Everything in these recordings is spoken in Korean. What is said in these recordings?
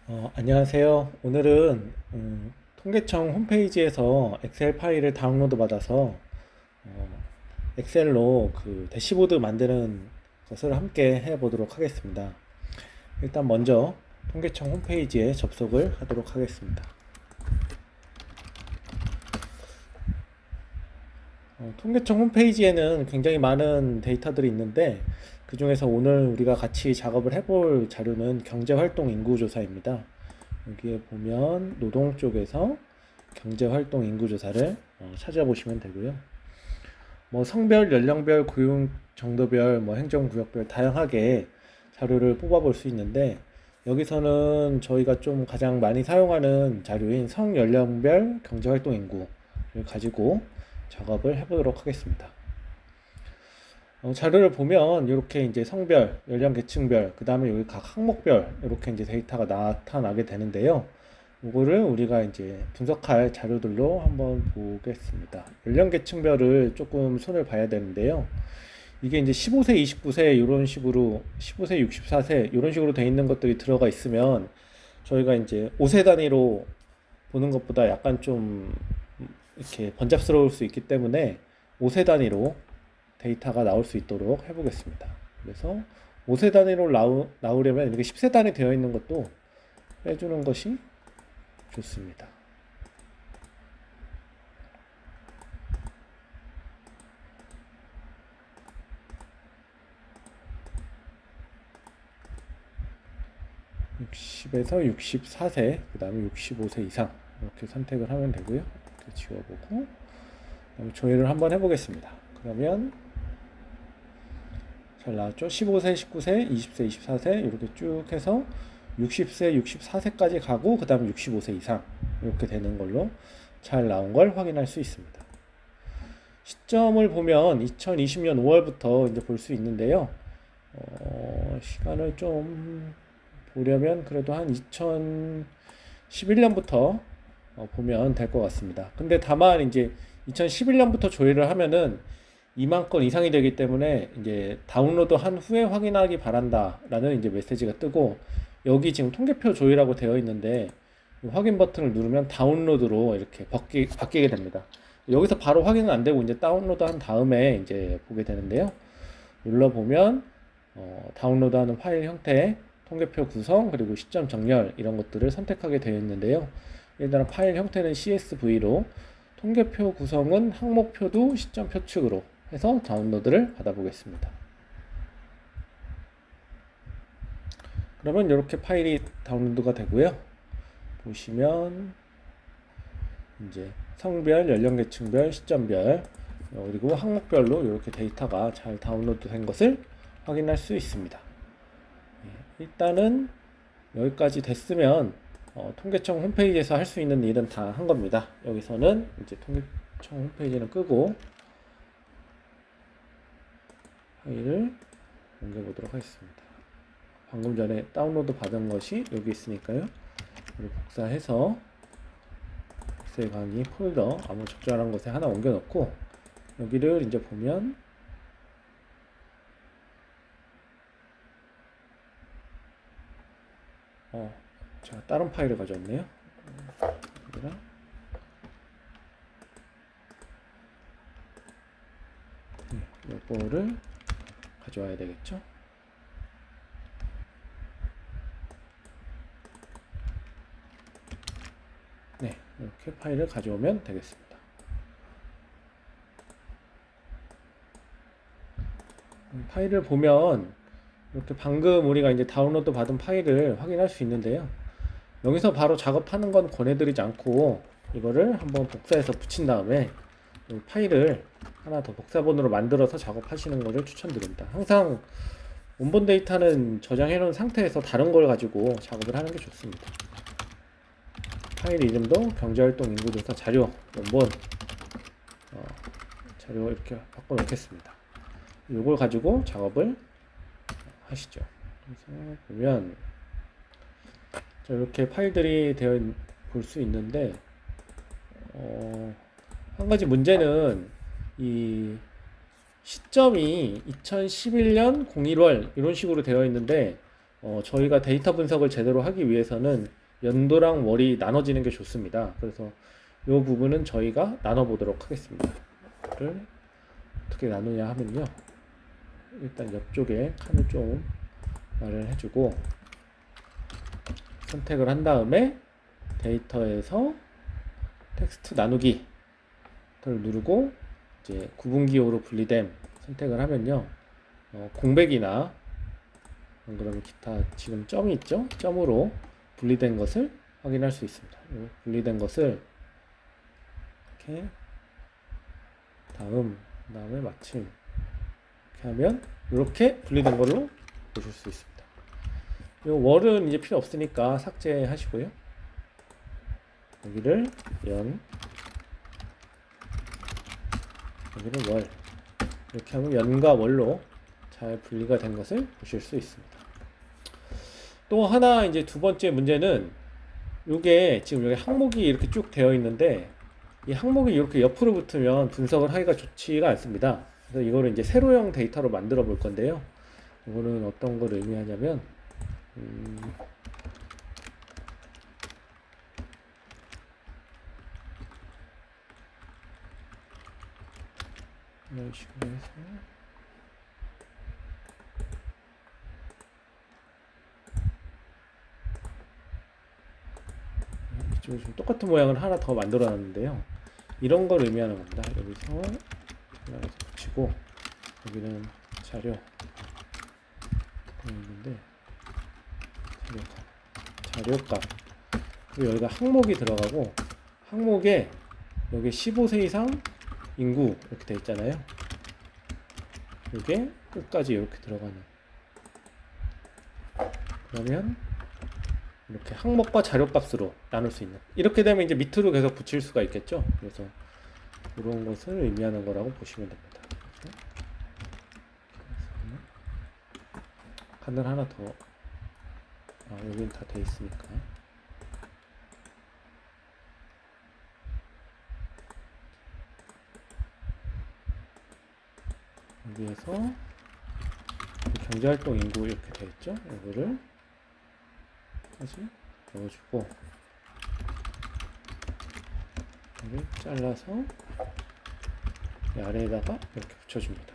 안녕하세요. 오늘은 통계청 홈페이지에서 엑셀 파일을 다운로드 받아서 어, 엑셀로 그 대시보드 만드는 것을 함께 해보도록 하겠습니다. 일단 먼저 통계청 홈페이지에 접속을 하도록 하겠습니다. 통계청 홈페이지에는 굉장히 많은 데이터들이 있는데 그 중에서 오늘 우리가 같이 작업을 해볼 자료는 경제활동 인구조사입니다. 여기에 보면 노동 쪽에서 경제활동 인구조사를 찾아보시면 되고요. 뭐 성별, 연령별, 고용 정도별, 뭐 행정구역별 다양하게 자료를 뽑아볼 수 있는데 여기서는 저희가 좀 가장 많이 사용하는 자료인 성연령별 경제활동 인구를 가지고 작업을 해보도록 하겠습니다. 자료를 보면 이렇게 이제 성별, 연령 계층별, 그 다음에 여기 각 항목별 이렇게 이제 데이터가 나타나게 되는데요. 이거를 우리가 이제 분석할 자료들로 한번 보겠습니다. 연령 계층별을 조금 손을 봐야 되는데요. 이게 이제 15세, 29세 이런 식으로 15세, 64세 이런 식으로 돼 있는 것들이 들어가 있으면 저희가 이제 5세 단위로 보는 것보다 약간 좀 이렇게 번잡스러울 수 있기 때문에 5세 단위로 데이터가 나올 수 있도록 해보겠습니다. 그래서 5세 단위로 나오려면 이렇게 10세 단위 되어 있는 것도 빼주는 것이 좋습니다. (60에서 64세) 그 다음에 (65세) 이상 이렇게 선택을 하면 되고요. 이렇게 지워보고 그다음에 조회를 한번 해보겠습니다. 그러면 잘 나왔죠? 15세, 19세, 20세, 24세 이렇게 쭉 해서 60세, 64세까지 가고 그 다음에 65세 이상 이렇게 되는 걸로 잘 나온 걸 확인할 수 있습니다. 시점을 보면 2020년 5월부터 이제 볼 수 있는데요. 시간을 좀 보려면 그래도 한 2011년부터 보면 될 것 같습니다. 근데 다만 이제 2011년부터 조회를 하면은 2만 건 이상이 되기 때문에 이제 다운로드 한 후에 확인하기 바란다라는 이제 메시지가 뜨고 여기 지금 통계표 조회라고 되어 있는데 확인 버튼을 누르면 다운로드로 이렇게 바뀌게 됩니다. 여기서 바로 확인은 안 되고 이제 다운로드 한 다음에 이제 보게 되는데요. 눌러보면 다운로드하는 파일 형태, 통계표 구성, 그리고 시점 정렬 이런 것들을 선택하게 되어 있는데요. 일단 파일 형태는 CSV로 통계표 구성은 항목표도 시점표 측으로 해서 다운로드를 받아보겠습니다. 그러면 이렇게 파일이 다운로드가 되고요. 보시면 이제 성별, 연령계층별, 시점별 그리고 항목별로 이렇게 데이터가 잘 다운로드 된 것을 확인할 수 있습니다. 일단은 여기까지 됐으면 통계청 홈페이지에서 할 수 있는 일은 다 한 겁니다. 여기서는 이제 통계청 홈페이지는 끄고 파일을 옮겨보도록 하겠습니다. 방금 전에 다운로드 받은 것이 여기 있으니까요. 이걸 복사해서 엑셀 강의 폴더 아무 적절한 곳에 하나 옮겨 놓고 여기를 이제 보면 제가 다른 파일을 가져왔네요. 여기랑 요거를 가져와야 되겠죠. 네, 이렇게 파일을 가져오면 되겠습니다. 파일을 보면 이렇게 방금 우리가 이제 다운로드 받은 파일을 확인할 수 있는데요. 여기서 바로 작업하는 건 권해드리지 않고 이거를 한번 복사해서 붙인 다음에 이 파일을 하나 더 복사본으로 만들어서 작업하시는 것을 추천드립니다. 항상 원본 데이터는 저장해 놓은 상태에서 다른 걸 가지고 작업을 하는 게 좋습니다. 파일 이름도 경제활동 인구조사 자료 원본 자료 이렇게 바꿔 놓겠습니다. 이걸 가지고 작업을 하시죠. 그래서 보면 이렇게 파일들이 볼 수 있는데 한 가지 문제는 이 시점이 2011년 01월 이런 식으로 되어 있는데 저희가 데이터 분석을 제대로 하기 위해서는 연도랑 월이 나눠지는 게 좋습니다. 그래서 이 부분은 저희가 나눠보도록 하겠습니다. 이거를 어떻게 나누냐 하면요. 일단 옆쪽에 칸을 좀 말을 해주고 선택을 한 다음에 데이터에서 텍스트 나누기를 누르고 이제 구분기호로 분리됨 선택을 하면요. 공백이나 그러면 기타 지금 점이 있죠? 점으로 분리된 것을 확인할 수 있습니다. 분리된 것을 이렇게 다음에 마침 이렇게 하면 이렇게 분리된 걸로 보실 수 있습니다. 이 월은 이제 필요 없으니까 삭제하시고요. 여기를 여기를 월 이렇게 하면 연과 월로 잘 분리가 된 것을 보실 수 있습니다. 또 하나 이제 두 번째 문제는 이게 지금 여기 항목이 이렇게 쭉 되어 있는데 이 항목이 이렇게 옆으로 붙으면 분석을 하기가 좋지가 않습니다. 그래서 이거를 이제 세로형 데이터로 만들어 볼 건데요. 이거는 어떤 걸 의미하냐면 이런 식으로 해서 이쪽에 좀 똑같은 모양을 하나 더 만들어 놨는데요. 이런 걸 의미하는 겁니다. 여기서 붙이고 여기는 있는데 자료값 그리고 여기가 항목이 들어가고 항목에 여기 15세 이상 인구 이렇게 되어 있잖아요. 이게 끝까지 이렇게 들어가는 그러면 이렇게 항목과 자료값으로 나눌 수 있는 이렇게 되면 이제 밑으로 계속 붙일 수가 있겠죠. 그래서 이런 것을 의미하는 거라고 보시면 됩니다. 칸을 하나 더 여긴 다 돼 있으니까 여기에서 경제활동 인구 이렇게 돼 있죠. 이거를 다시 넣어주고 여기 잘라서 이 아래에다가 이렇게 붙여줍니다.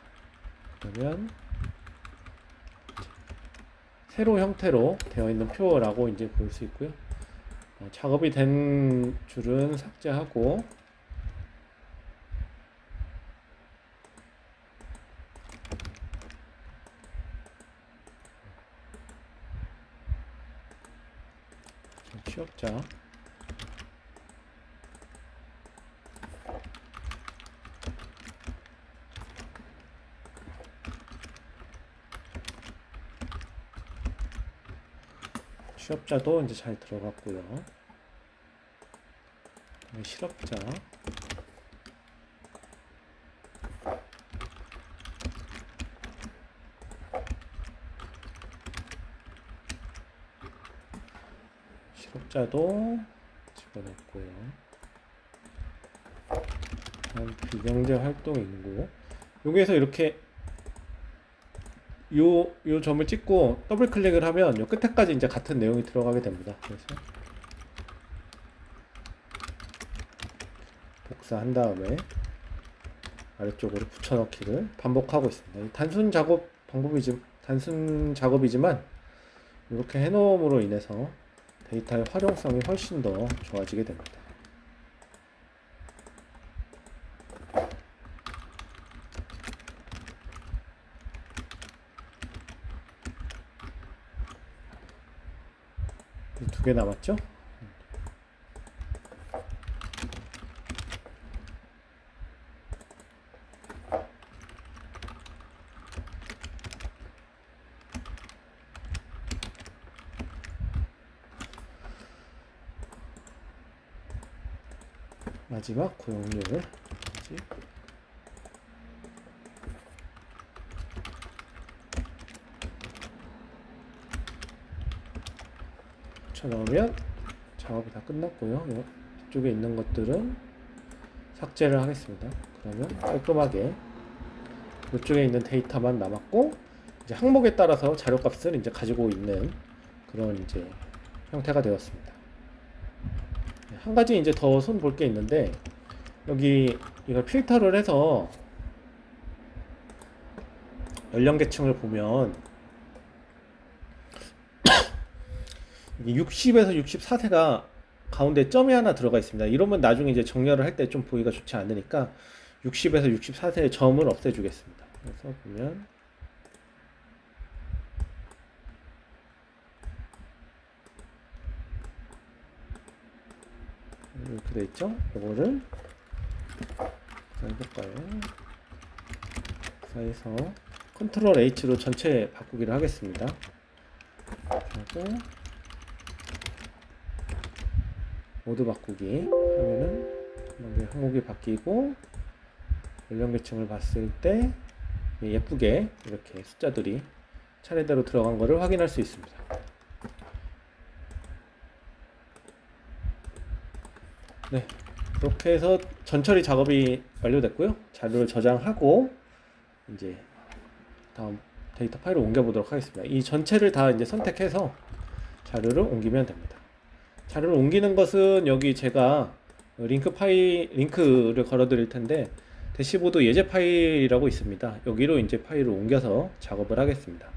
그러면 세로 형태로 되어 있는 표라고 이제 볼 수 있고요. 작업이 된 줄은 삭제하고 취업자 취업자도 이제 잘 들어갔고요. 실업자 실업자도 집어넣고요. 다음 비경제 활동 인구 여기에서 이렇게 요 점을 찍고 더블 클릭을 하면 요 끝에까지 이제 같은 내용이 들어가게 됩니다. 그래서 복사한 다음에 아래쪽으로 붙여넣기를 반복하고 있습니다. 단순 작업이지만 이렇게 해놓음으로 인해서 데이터의 활용성이 훨씬 더 좋아지게 됩니다. 두 개 남았죠? 마지막 고용률을 붙여넣으면 작업이 다 끝났고요. 이쪽에 있는 것들은 삭제를 하겠습니다. 그러면 깔끔하게 이쪽에 있는 데이터만 남았고 이제 항목에 따라서 자료값을 이제 가지고 있는 그런 이제 형태가 되었습니다. 한 가지 이제 더 손 볼 게 있는데, 여기 이걸 필터를 해서 연령계층을 보면 60에서 64세가 가운데 점이 하나 들어가 있습니다. 이러면 나중에 이제 정렬을 할 때 좀 보기가 좋지 않으니까 60에서 64세의 점을 없애주겠습니다. 그래서 보면 이렇게 돼 있죠? 이거를 해볼까요? 그래서 컨트롤 H로 전체 바꾸기를 하겠습니다. 하고 모드 바꾸기 하면은 항목이 바뀌고 연령계층을 봤을 때 예쁘게 이렇게 숫자들이 차례대로 들어간 것을 확인할 수 있습니다. 네, 그렇게 해서 전처리 작업이 완료됐고요. 자료를 저장하고 이제 다음 데이터 파일을 옮겨보도록 하겠습니다. 이 전체를 다 이제 선택해서 자료를 옮기면 됩니다. 자료를 옮기는 것은 여기 제가 링크를 걸어 드릴 텐데, 대시보드 예제 파일이라고 있습니다. 여기로 이제 파일을 옮겨서 작업을 하겠습니다.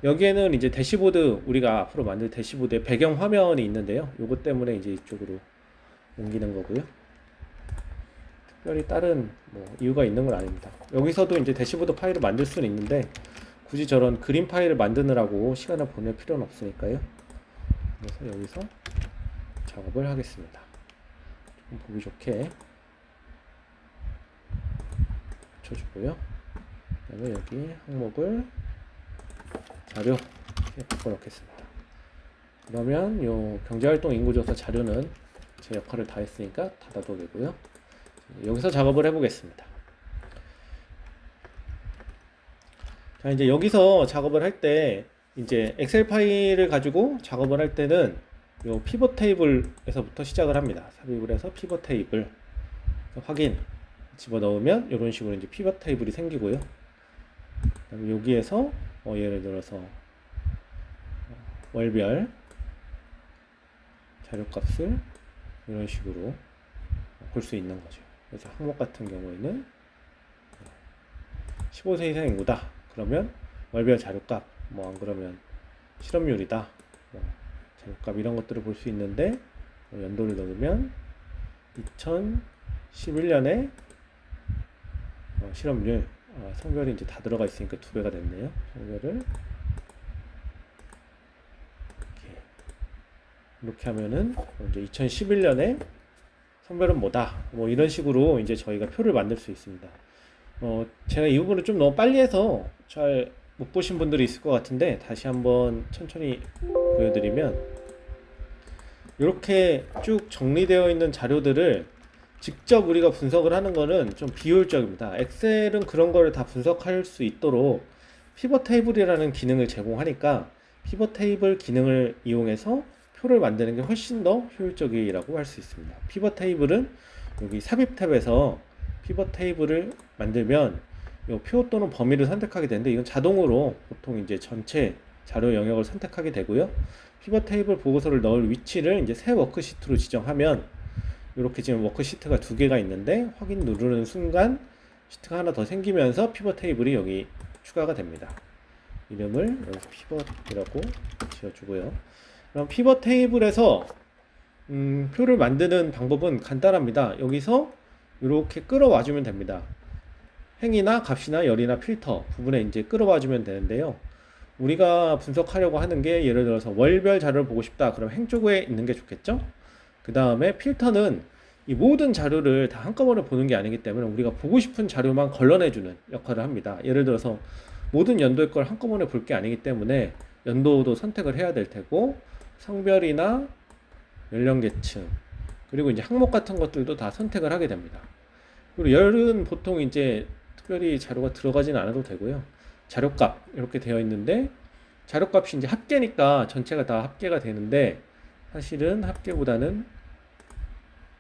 여기에는 이제 대시보드, 우리가 앞으로 만들 대시보드의 배경 화면이 있는데요. 요것 때문에 이제 이쪽으로 옮기는 거고요. 특별히 다른 이유가 있는 건 아닙니다. 여기서도 이제 대시보드 파일을 만들 수는 있는데, 굳이 저런 그림 파일을 만드느라고 시간을 보낼 필요는 없으니까요. 그래서 여기서 작업을 하겠습니다. 조금 보기 좋게 붙여주고요. 그다음에 여기 항목을 자료 이렇게 바꿔 놓겠습니다. 그러면 요 경제활동 인구조사 자료는 제 역할을 다 했으니까 닫아도 되고요. 여기서 작업을 해보겠습니다. 자, 이제 여기서 작업을 할 때 이제 엑셀 파일을 가지고 작업을 할 때는 요 피벗 테이블에서부터 시작을 합니다. 삽입을 해서 피벗 테이블 확인 집어넣으면 이런 식으로 이제 피벗 테이블이 생기고요. 여기에서 예를 들어서 월별 자료값을 이런 식으로 볼 수 있는 거죠. 그래서 항목 같은 경우에는 15세 이상 인구다. 그러면 월별 자료값, 안 그러면 실업률이다. 자료값 이런 것들을 볼 수 있는데, 연도를 넣으면 2011년에 실업률, 성별이 이제 다 들어가 있으니까 2배가 됐네요. 성별을 이렇게 하면은 이제 2011년에 성별은 뭐다. 이런 식으로 이제 저희가 표를 만들 수 있습니다. 제가 이 부분을 좀 너무 빨리 해서 잘 못 보신 분들이 있을 것 같은데, 다시 한번 천천히 보여드리면, 이렇게 쭉 정리되어 있는 자료들을 직접 우리가 분석을 하는 거는 좀 비효율적입니다. 엑셀은 그런 거를 다 분석할 수 있도록 피벗 테이블이라는 기능을 제공하니까 피벗 테이블 기능을 이용해서 표를 만드는 게 훨씬 더 효율적이라고 할 수 있습니다. 피벗 테이블은 여기 삽입 탭에서 피벗 테이블을 만들면 이 표 또는 범위를 선택하게 되는데, 이건 자동으로 보통 이제 전체 자료 영역을 선택하게 되고요. 피벗 테이블 보고서를 넣을 위치를 이제 새 워크시트로 지정하면, 이렇게 지금 워크시트가 2개가 있는데 확인 누르는 순간 시트가 하나 더 생기면서 피벗 테이블이 여기 추가가 됩니다. 이름을 여기서 피벗이라고 지어주고요. 그럼 피벗 테이블에서 표를 만드는 방법은 간단합니다. 여기서 이렇게 끌어와 주면 됩니다. 행이나 값이나 열이나 필터 부분에 이제 끌어와 주면 되는데요. 우리가 분석하려고 하는 게, 예를 들어서 월별 자료를 보고 싶다. 그럼 행 쪽에 있는 게 좋겠죠? 그 다음에 필터는 이 모든 자료를 다 한꺼번에 보는 게 아니기 때문에 우리가 보고 싶은 자료만 걸러내주는 역할을 합니다. 예를 들어서 모든 연도의 걸 한꺼번에 볼 게 아니기 때문에 연도도 선택을 해야 될 테고, 성별이나 연령계층, 그리고 이제 항목 같은 것들도 다 선택을 하게 됩니다. 그리고 열은 보통 이제 특별히 자료가 들어가지는 않아도 되고요. 자료값 이렇게 되어 있는데, 자료값이 이제 합계니까 전체가 다 합계가 되는데, 사실은 합계보다는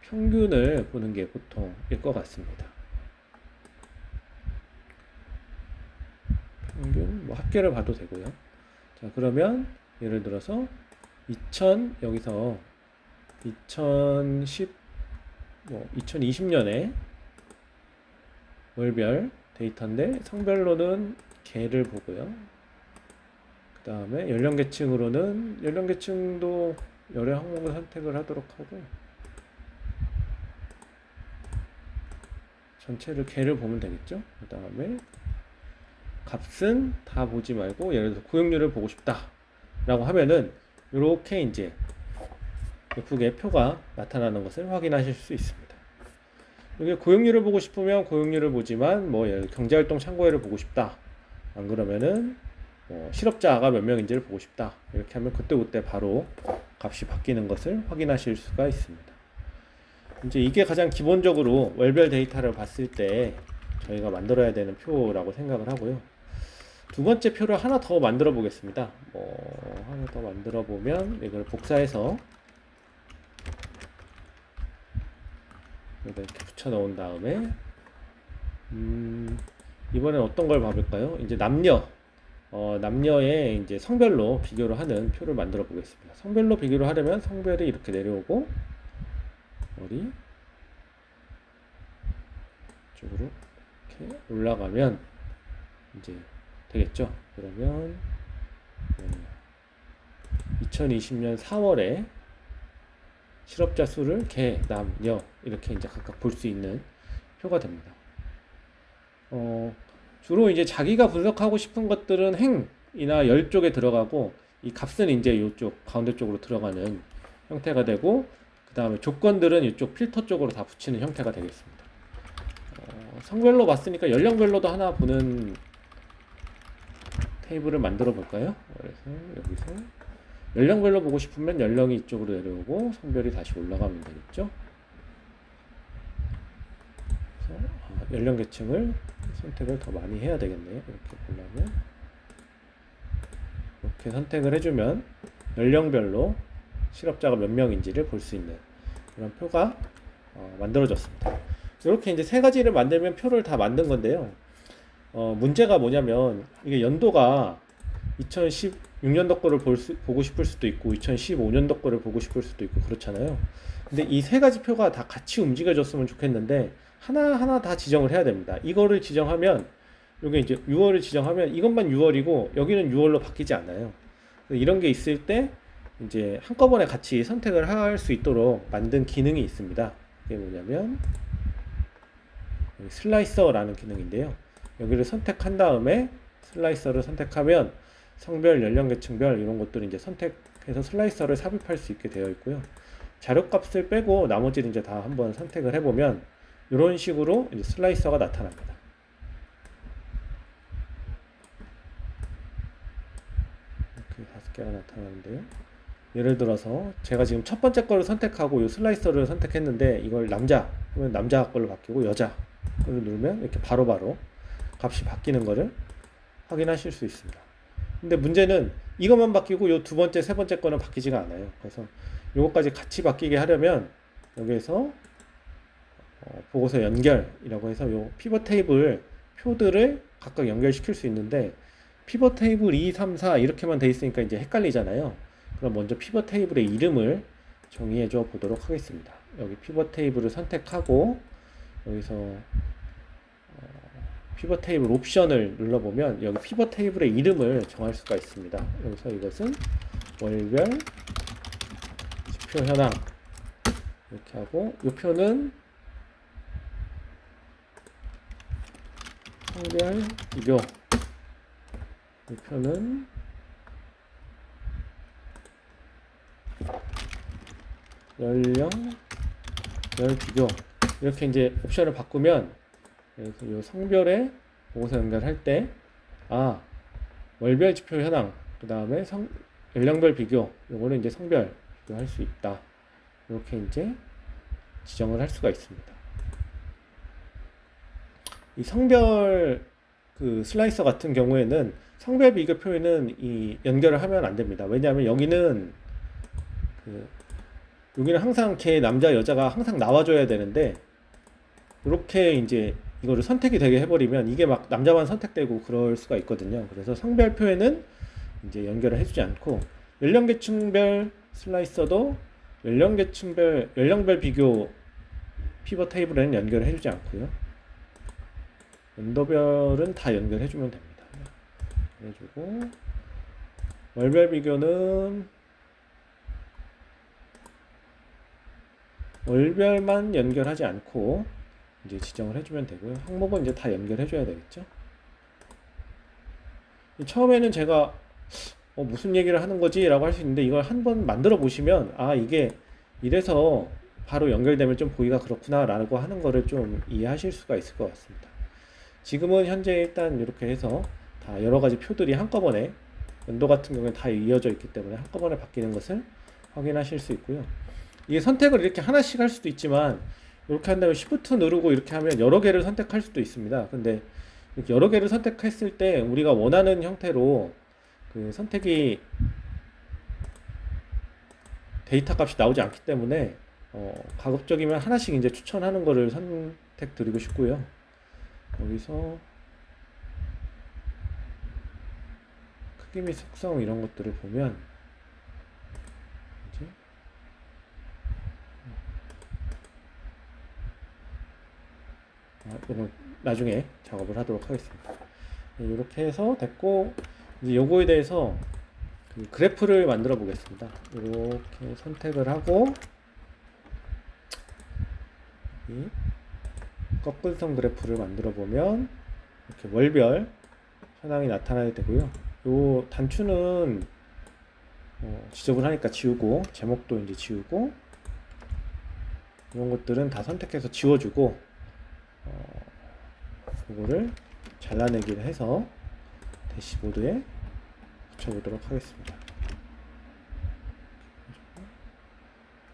평균을 보는 게 보통일 것 같습니다. 평균 뭐 합계를 봐도 되고요. 자, 그러면 예를 들어서 2000 여기서 2010 뭐 2020년에 월별 데이터인데 성별로는 개를 보고요. 그 다음에 연령계층으로는 연령계층도 여러 항목을 선택을 하도록 하고 전체를 개를 보면 되겠죠. 그 다음에 값은 다 보지 말고 예를 들어서 고용률을 보고 싶다 라고 하면은 이렇게 이제 예쁘게 표가 나타나는 것을 확인하실 수 있습니다. 여기 고용률을 보고 싶으면 고용률을 보지만 뭐 경제활동 참고율을 보고 싶다 안 그러면은 실업자가 몇 명인지를 보고 싶다 이렇게 하면 그때 바로 값이 바뀌는 것을 확인하실 수가 있습니다. 이제 이게 가장 기본적으로 월별 데이터를 봤을 때 저희가 만들어야 되는 표라고 생각을 하고요. 두 번째 표를 하나 더 만들어 보겠습니다. 하나 더 만들어 보면 이걸 복사해서 이렇게 붙여 넣은 다음에 이번엔 어떤 걸 봐볼까요? 이제 남녀의 이제 성별로 비교를 하는 표를 만들어 보겠습니다. 성별로 비교를 하려면 성별이 이렇게 내려오고 머리 쪽으로 이렇게 올라가면 이제 되겠죠. 그러면 2020년 4월에 실업자 수를 개, 남, 여 이렇게 이제 각각 볼 수 있는 표가 됩니다. 주로 이제 자기가 분석하고 싶은 것들은 행이나 열 쪽에 들어가고 이 값은 이제 이쪽 가운데 쪽으로 들어가는 형태가 되고 그 다음에 조건들은 이쪽 필터 쪽으로 다 붙이는 형태가 되겠습니다. 성별로 봤으니까 연령별로도 하나 보는 테이블을 만들어 볼까요? 그래서 여기서 연령별로 보고 싶으면 연령이 이쪽으로 내려오고 성별이 다시 올라가면 되겠죠. 그래서 연령 계층을 선택을 더 많이 해야 되겠네요. 이렇게 보려면 이렇게 선택을 해주면 연령별로 실업자가 몇 명인지를 볼 수 있는 그런 표가 만들어졌습니다. 이렇게 이제 세 가지를 만들면 표를 다 만든 건데요. 문제가 뭐냐면 이게 연도가 2016년도 거를 보고 싶을 수도 있고 2015년도 거를 보고 싶을 수도 있고 그렇잖아요. 근데 이 세 가지 표가 다 같이 움직여줬으면 좋겠는데 하나하나 다 지정을 해야 됩니다. 이거를 지정하면 여기 이제 6월을 지정하면 이것만 6월이고 여기는 6월로 바뀌지 않아요. 이런 게 있을 때 이제 한꺼번에 같이 선택을 할 수 있도록 만든 기능이 있습니다. 그게 뭐냐면 슬라이서라는 기능인데요. 여기를 선택한 다음에 슬라이서를 선택하면 성별, 연령계층별 이런 것들을 이제 선택해서 슬라이서를 삽입할 수 있게 되어 있고요. 자료값을 빼고 나머지를 이제 다 한번 선택을 해보면 이런 식으로 이제 슬라이서가 나타납니다. 이렇게 5개가 나타나는데요. 예를 들어서 제가 지금 첫 번째 거를 선택하고 이 슬라이서를 선택했는데 이걸 남자 하면 남자 걸로 바뀌고 여자 를 누르면 이렇게 바로바로 값이 바뀌는 거를 확인하실 수 있습니다. 근데 문제는 이것만 바뀌고 이 두 번째, 세 번째 거는 바뀌지가 않아요. 그래서 이것까지 같이 바뀌게 하려면 여기에서 보고서 연결이라고 해서 이 피벗 테이블 표들을 각각 연결시킬 수 있는데 피벗 테이블 2, 3, 4 이렇게만 돼 있으니까 이제 헷갈리잖아요. 그럼 먼저 피벗 테이블의 이름을 정의해 줘 보도록 하겠습니다. 여기 피벗 테이블을 선택하고 여기서 피벗 테이블 옵션을 눌러보면 여기 피벗 테이블의 이름을 정할 수가 있습니다. 여기서 이것은 월별 지표 현황 이렇게 하고 이 표는 성별 비교 이 표는 연령 열 비교 이렇게 이제 옵션을 바꾸면 그래서 이 성별의 보고서 연결할 때 월별 지표 현황 그 다음에 연령별 비교 요거는 이제 성별 비교할 수 있다 이렇게 이제 지정을 할 수가 있습니다. 이 성별 그 슬라이서 같은 경우에는 성별 비교 표에는 이 연결을 하면 안 됩니다. 왜냐하면 여기는 여기는 항상 개 남자 여자가 항상 나와줘야 되는데 이렇게 이제 이거를 선택이 되게 해버리면 이게 막 남자만 선택되고 그럴 수가 있거든요. 그래서 성별표에는 이제 연결을 해주지 않고 연령계층별 슬라이서도 연령계층별 연령별 비교 피벗 테이블에는 연결을 해주지 않고요. 연도별은 다 연결해주면 됩니다. 해주고 월별 비교는 월별만 연결하지 않고 이제 지정을 해주면 되고요. 항목은 이제 다 연결해줘야 되겠죠. 처음에는 제가 무슨 얘기를 하는 거지? 라고 할 수 있는데 이걸 한번 만들어 보시면 아 이게 이래서 바로 연결되면 좀 보기가 그렇구나 라고 하는 거를 좀 이해하실 수가 있을 것 같습니다. 지금은 현재 일단 이렇게 해서 다 여러 가지 표들이 한꺼번에 연도 같은 경우는 다 이어져 있기 때문에 한꺼번에 바뀌는 것을 확인하실 수 있고요. 이게 선택을 이렇게 하나씩 할 수도 있지만 이렇게 한다면 Shift 누르고 이렇게 하면 여러 개를 선택할 수도 있습니다. 근데 이렇게 여러 개를 선택했을 때 우리가 원하는 형태로 그 선택이 데이터 값이 나오지 않기 때문에 가급적이면 하나씩 이제 추천하는 거를 선택 드리고 싶고요. 여기서 크기 및 속성 이런 것들을 보면 이제 이건 나중에 작업을 하도록 하겠습니다. 이렇게 해서 됐고 이제 요거에 대해서 그 그래프를 만들어 보겠습니다. 이렇게 선택을 하고 이 거꾸선 그래프를 만들어 보면 이렇게 월별 현황이 나타나게 되고요. 요 단추는 지저분하니까 지우고 제목도 이제 지우고 이런 것들은 다 선택해서 지워주고 이거를 잘라내기를 해서 대시보드에 붙여보도록 하겠습니다.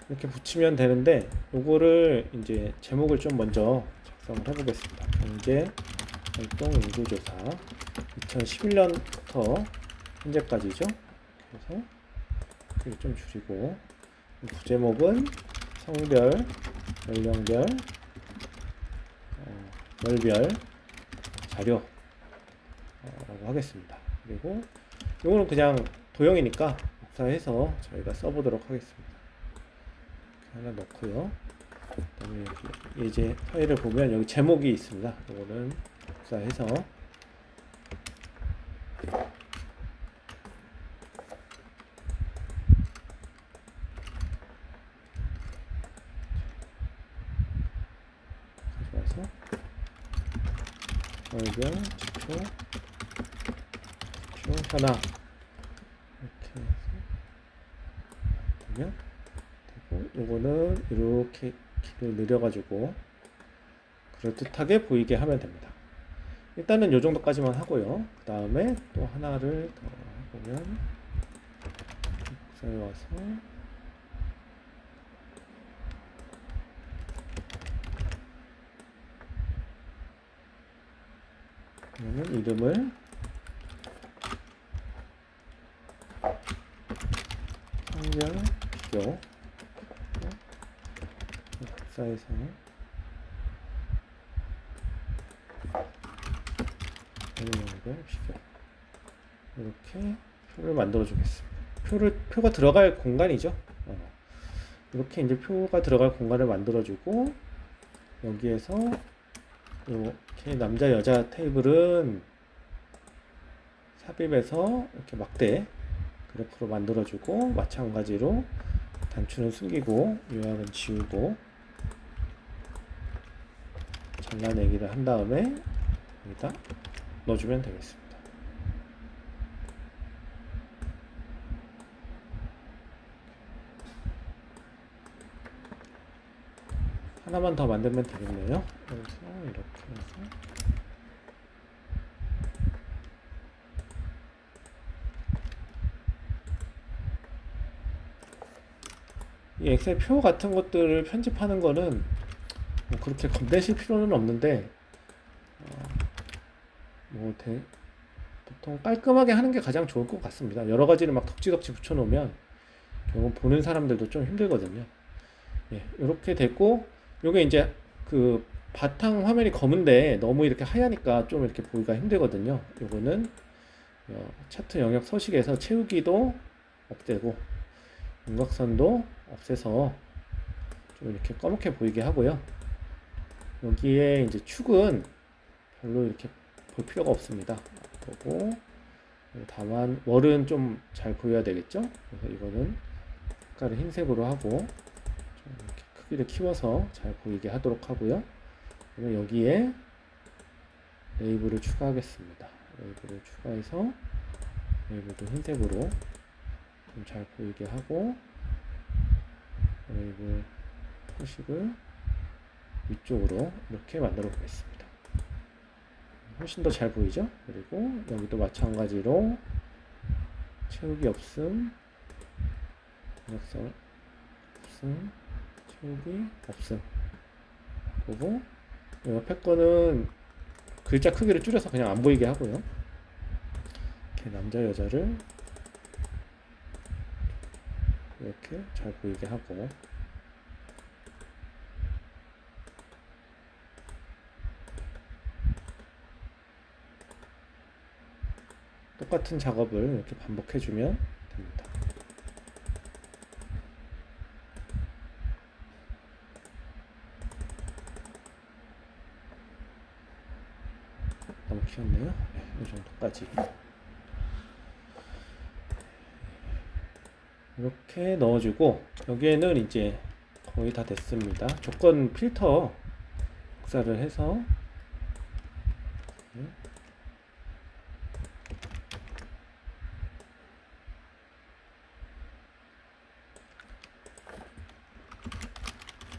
이렇게 붙이면 되는데 요거를 이제 제목을 좀 먼저 작성을 해보겠습니다. 경제 활동 인구조사 2011년부터 현재까지죠. 그래서 이렇게 좀 줄이고 부제목은 성별, 연령별, 월별 자료 라고 하겠습니다. 그리고 이거는 그냥 도형이니까 복사해서 저희가 써보도록 하겠습니다. 이렇게 하나 넣고요. 그다음에 여기 예제 파일을 보면 여기 제목이 있습니다. 이거는 복사해서 가져와서 월별 지표 현황 이렇게 해서 되면 되고 요거는 이렇게 길을 늘려가지고 그럴듯하게 보이게 하면 됩니다. 일단은 요 정도까지만 하고요. 그 다음에 또 하나를 더 보면 복사해 와서 그러면 이름을 성별 비교 복사해서 연령별 비교 이렇게 표를 만들어 주겠습니다. 표가 들어갈 공간이죠. 이렇게 이제 표가 들어갈 공간을 만들어 주고 여기에서 이렇게 남자 여자 테이블은 삽입해서 이렇게 막대 그래프로 만들어 주고 마찬가지로 단추는 숨기고 요약은 지우고 잘라내기를 한 다음에 여기다 넣어주면 되겠습니다. 하나만 더 만들면 되겠네요. 그래서 이렇게 해서 이 엑셀 표 같은 것들을 편집하는 거는 뭐 그렇게 겁내실 필요는 없는데 보통 깔끔하게 하는 게 가장 좋을 것 같습니다. 여러 가지를 막 덕지덕지 붙여놓으면 결국 보는 사람들도 좀 힘들거든요. 예, 이렇게 됐고 요게 이제 그 바탕 화면이 검은데 너무 이렇게 하얘니까 좀 이렇게 보기가 힘들거든요. 요거는 차트 영역 서식에서 채우기도 없애고 윤곽선도 없애서 좀 이렇게 검게 보이게 하고요. 여기에 이제 축은 별로 이렇게 볼 필요가 없습니다. 그리고 다만 월은 좀 잘 보여야 되겠죠. 그래서 이거는 색깔을 흰색으로 하고 좀 이렇게 크기를 키워서 잘 보이게 하도록 하고요. 그러면 여기에 레이블을 추가하겠습니다. 레이블을 추가해서 레이블도 흰색으로 좀 잘 보이게 하고 레이블 표식을 위쪽으로 이렇게 만들어 보겠습니다. 훨씬 더 잘 보이죠? 그리고 여기도 마찬가지로 채우기 없음, 윤곽선 없음, 채우기 없음. 그리고 옆에 거는 글자 크기를 줄여서 그냥 안 보이게 하고요. 이렇게 남자 여자를 이렇게 잘 보이게 하고 똑같은 작업을 이렇게 반복해주면 됩니다. 너무 귀엽네요. 네, 이 정도까지. 이렇게 넣어주고 여기에는 이제 거의 다 됐습니다. 조건 필터 복사를 해서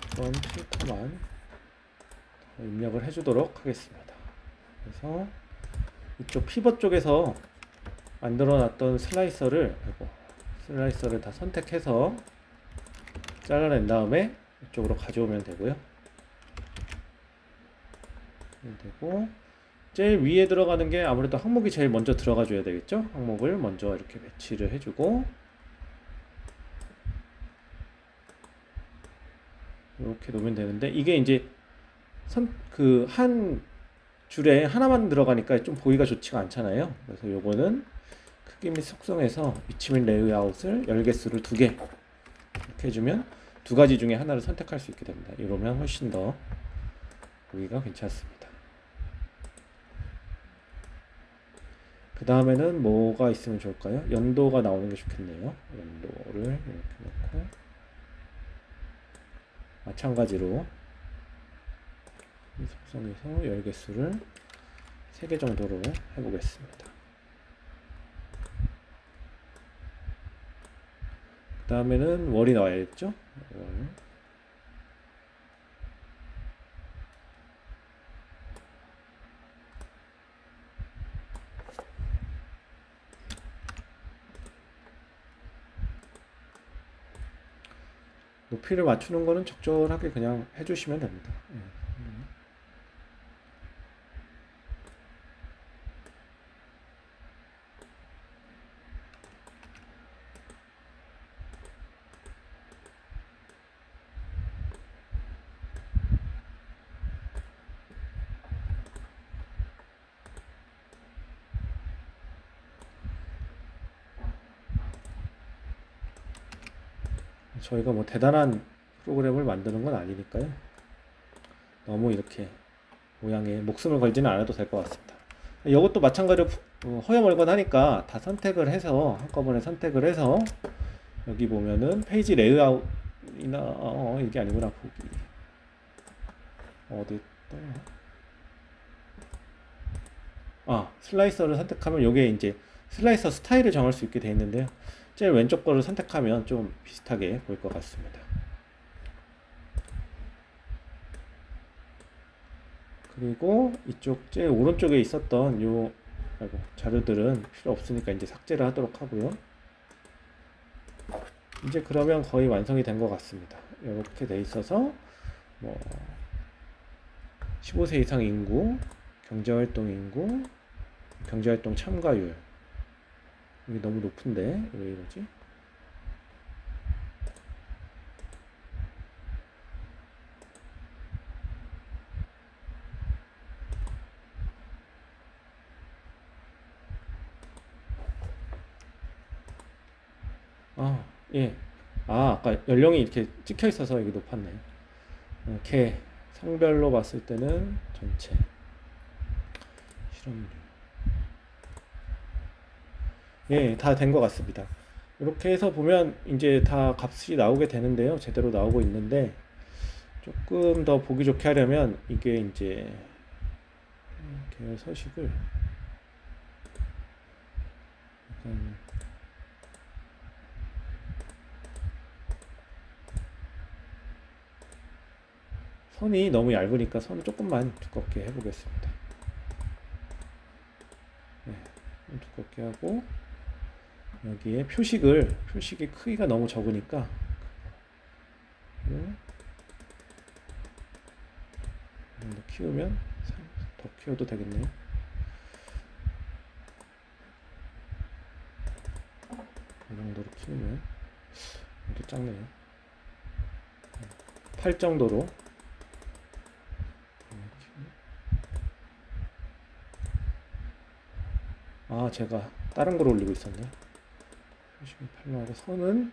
조건 필터만 입력을 해주도록 하겠습니다. 그래서 이쪽 피벗 쪽에서 만들어놨던 슬라이서를 다 선택해서 잘라낸 다음에 이쪽으로 가져오면 되고요. 되고 제일 위에 들어가는 게 아무래도 항목이 제일 먼저 들어가 줘야 되겠죠. 항목을 먼저 이렇게 배치를 해주고 이렇게 놓으면 되는데 이게 이제 한 줄에 하나만 들어가니까 좀 보기가 좋지가 않잖아요. 그래서 요거는 크기 및 속성에서 위치 및 레이아웃을 열 개수를 2개 이렇게 해주면 두 가지 중에 하나를 선택할 수 있게 됩니다. 이러면 훨씬 더 보기가 괜찮습니다. 그 다음에는 뭐가 있으면 좋을까요? 연도가 나오는 게 좋겠네요. 연도를 이렇게 놓고 마찬가지로 이 속성에서 열 개수를 3개 정도로 해보겠습니다. 그 다음에는 월이 나와야겠죠? 월. 높이를 맞추는 거는 적절하게 그냥 해주시면 됩니다. 저희가 뭐 대단한 프로그램을 만드는 건 아니니까요. 너무 이렇게 모양에 목숨을 걸지는 않아도 될 것 같습니다. 이것도 마찬가지로 허여멀건하니까 다 선택을 해서 한꺼번에 선택을 해서 여기 보면은 페이지 레이아웃이나 이게 아니구나. 보기 어디 슬라이서를 선택하면 요게 이제 슬라이서 스타일을 정할 수 있게 되어 있는데요. 제일 왼쪽 거를 선택하면 좀 비슷하게 보일 것 같습니다. 그리고 이쪽 제일 오른쪽에 있었던 자료들은 필요 없으니까 이제 삭제를 하도록 하고요. 이제 그러면 거의 완성이 된 것 같습니다. 이렇게 돼 있어서 뭐 15세 이상 인구, 경제활동 인구, 경제활동 참가율 이게 너무 높은데 왜 이러지? 아, 예. 아, 아까 연령이 이렇게 찍혀 있어서 이게 높았네요. 개 성별로 봤을 때는 전체 실험률. 예, 다 된 것 같습니다. 이렇게 해서 보면 이제 다 값이 나오게 되는데요. 제대로 나오고 있는데 조금 더 보기 좋게 하려면 이게 이제 계열 서식을 약간 선이 너무 얇으니까 선을 조금만 두껍게 해보겠습니다. 네, 두껍게 하고 여기에 표식의 크기가 너무 적으니까 이 정도 키우면 더 키워도 되겠네요. 이 정도로 키우면 좀 작네요. 8 정도로. 아, 제가 다른 걸 올리고 있었네요. 표식은 8로 하고 선은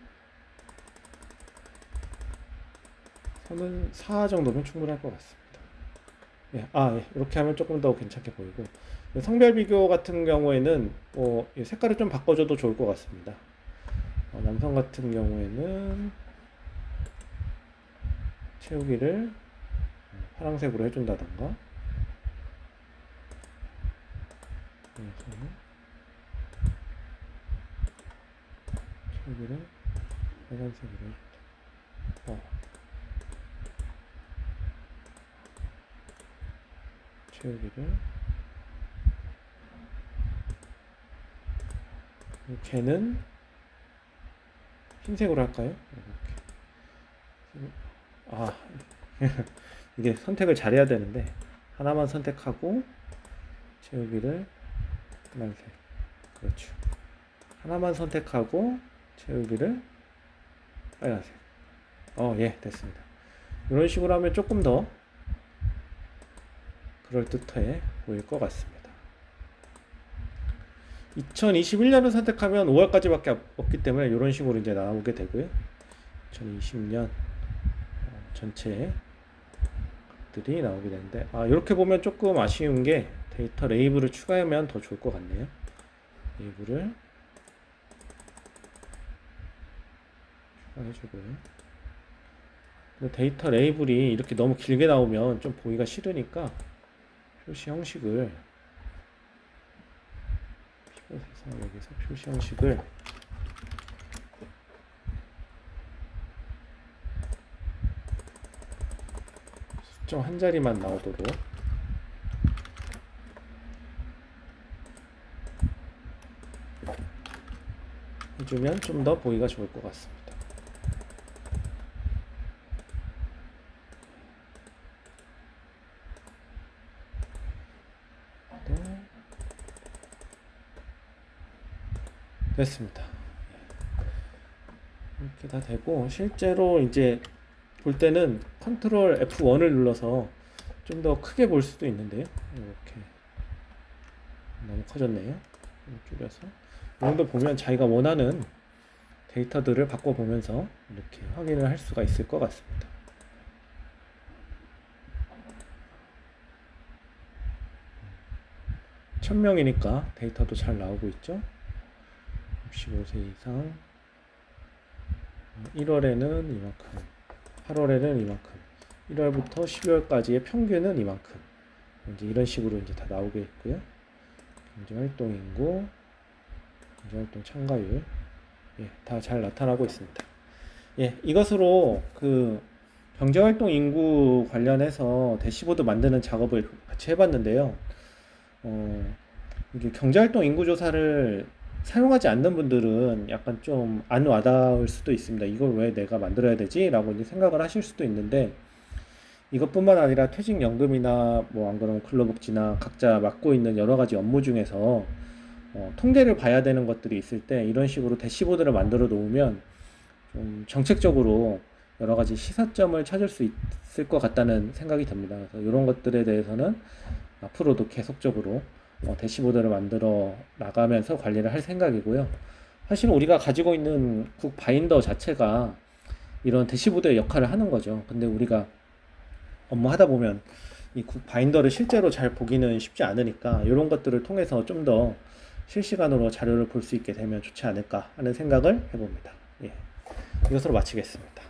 4 정도면 충분할 것 같습니다. 예, 예, 이렇게 하면 조금 더 괜찮게 보이고 성별 비교 같은 경우에는 색깔을 좀 바꿔줘도 좋을 것 같습니다. 남성 같은 경우에는 채우기를 파란색으로 해준다던가 채우기를 빨간색으로 해준다. 채우기를 걔는 흰색으로 할까요? 이렇게. 아, 이게 선택을 잘해야 되는데 하나만 선택하고 채우기를 빨간색. 그렇죠. 하나만 선택하고 채우기를 빨간색. 예, 됐습니다. 이런 식으로 하면 조금 더 그럴듯해 보일 것 같습니다. 2021년을 선택하면 5월까지밖에 없기 때문에 이런 식으로 이제 나오게 되고요. 2020년 전체 들이 나오게 되는데 이렇게 보면 조금 아쉬운 게 데이터 레이블을 추가하면 더 좋을 것 같네요. 레이블을 추가해주고요. 데이터 레이블이 이렇게 너무 길게 나오면 좀 보기가 싫으니까 표시 형식을 여기서 표시 형식을 숫자 한 자리만 나오도록 해주면 좀 더 보기가 좋을 것 같습니다. 됐습니다. 이렇게 다 되고 실제로 이제 볼 때는 컨트롤 F1을 눌러서 좀 더 크게 볼 수도 있는데요. 이렇게 너무 커졌네요. 줄여서 이 정도 보면 자기가 원하는 데이터들을 바꿔보면서 이렇게 확인을 할 수가 있을 것 같습니다. 1000명이니까 데이터도 잘 나오고 있죠. 65세 이상 1월에는 이만큼, 8월에는 이만큼, 1월부터 12월까지의 평균은 이만큼. 이제 이런 식으로 이제 다 나오게 있고요. 경제활동 인구, 경제활동 참가율, 다 잘 나타나고 있습니다. 이것으로 그 경제활동 인구 관련해서 대시보드 만드는 작업을 같이 해봤는데요. 이게 경제활동 인구 조사를 사용하지 않는 분들은 약간 좀 안 와닿을 수도 있습니다. 이걸 왜 내가 만들어야 되지? 라고 이제 생각을 하실 수도 있는데 이것뿐만 아니라 퇴직연금이나 뭐 안 그러면 근로복지나 각자 맡고 있는 여러 가지 업무 중에서 통계를 봐야 되는 것들이 있을 때 이런 식으로 대시보드를 만들어 놓으면 좀 정책적으로 여러 가지 시사점을 찾을 수 있을 것 같다는 생각이 듭니다. 그래서 이런 것들에 대해서는 앞으로도 계속적으로 대시보드를 만들어 나가면서 관리를 할 생각이고요. 사실 우리가 가지고 있는 국 바인더 자체가 이런 대시보드의 역할을 하는 거죠. 근데 우리가 업무하다 보면 이 국 바인더를 실제로 잘 보기는 쉽지 않으니까 이런 것들을 통해서 좀 더 실시간으로 자료를 볼 수 있게 되면 좋지 않을까 하는 생각을 해봅니다. 예, 이것으로 마치겠습니다.